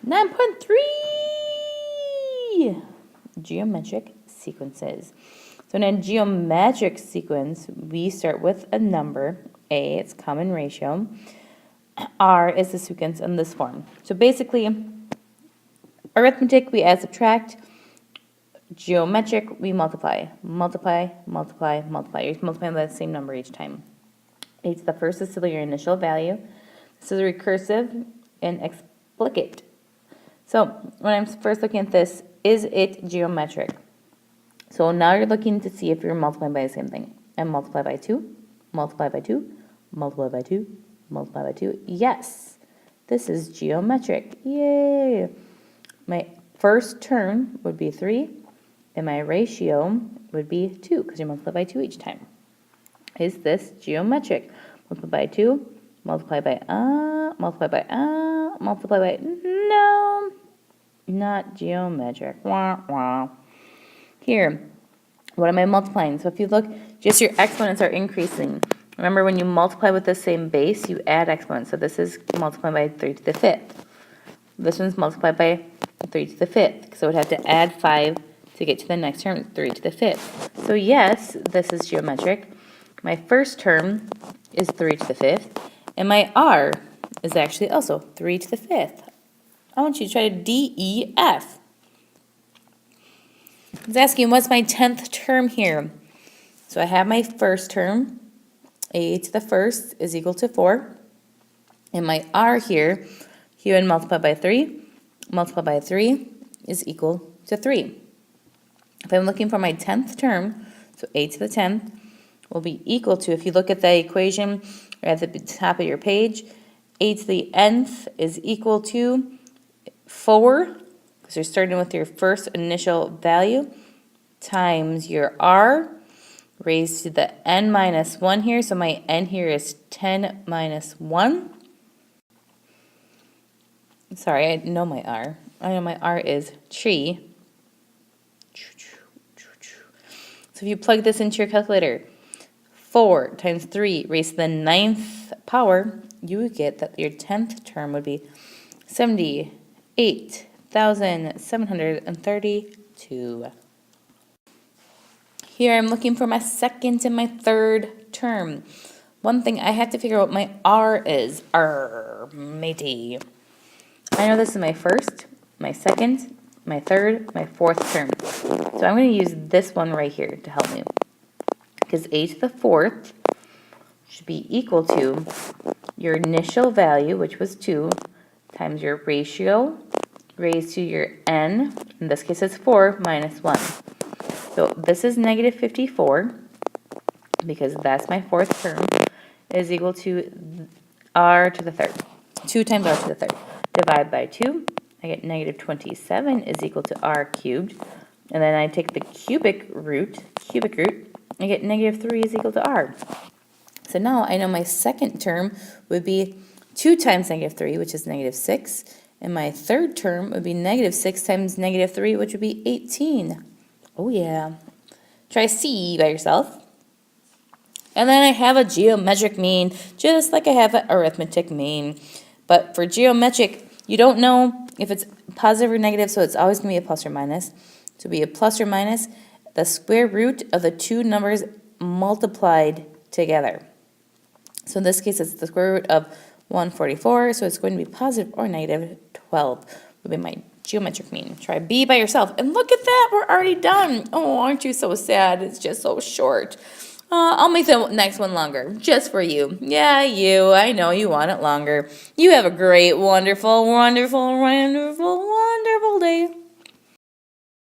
9.3 geometric sequences. So in a geometric sequence, we start with a number, A, it's common ratio. R is the sequence in this form. So basically, arithmetic, we add, subtract. Geometric, we multiply. Multiply, multiply, multiply. You're multiplying by the same number each time. A to the first is still your initial value. This is recursive and explicit. So when I'm first looking at this, is it geometric? So now you're looking to see if you're multiplying by the same thing. And multiply by 2, multiply by 2, multiply by 2, multiply by 2. Yes, this is geometric. Yay! My first term would be 3, and my ratio would be 2, because you multiply by 2 each time. Is this geometric? Multiply by 2, multiply by multiply by multiply by, no, not geometric. Wah, wah. Here, what am I multiplying? So if you look, just your exponents are increasing. Remember, when you multiply with the same base, you add exponents. So this is multiplied by 3 to the 5th. This one's multiplied by 3 to the 5th. So it would have to add 5 to get to the next term, 3 to the 5th. So yes, this is geometric. My first term is 3 to the 5th. And my R is actually also 3 to the 5th. I want you to try to D, E, F. It's asking, what's my 10th term here? So I have my first term. A to the first is equal to 4. And my R here and multiply by 3, multiply by 3 is equal to 3. If I'm looking for my 10th term, so A to the 10th will be equal to, if you look at the equation at the top of your page, A to the nth is equal to 4, because you're starting with your first initial value, times your R, raised to the n minus 1 here. So my n here is 10 minus 1. Sorry, I know my R. I know my R is tree. So if you plug this into your calculator, 4 times 3 raised to the 9th power, you would get that your 10th term would be 78,732. Here I'm looking for my second and my third term. One thing I have to figure out what my R is. Matey. I know this is my first, my second, my third, my fourth term. So I'm going to use this one right here to help me. Because A to the fourth should be equal to your initial value, which was 2, times your ratio raised to your n. In this case, it's 4 minus 1. So this is negative 54, because that's my fourth term, is equal to r to the third. 2 times r to the third. Divide by 2, I get negative 27 is equal to r cubed. And then I take the cubic root, I get negative 3 is equal to r. So now I know my second term would be 2 times negative 3, which is negative 6. And my third term would be negative 6 times negative 3, which would be 18. Oh yeah. Try C by yourself. And then I have a geometric mean, just like I have an arithmetic mean. But for geometric, you don't know if it's positive or negative, so it's always going to be a plus or minus. So be a plus or minus the square root of the two numbers multiplied together. So in this case, it's the square root of 144, so it's going to be positive or negative 12 would be my geometric mean. Try B by yourself. And look at that, we're already done. Oh, aren't you so sad? It's just so short. I'll make the next one longer, just for you. Yeah, you. I know you want it longer. You have a great, wonderful, wonderful, wonderful, wonderful day.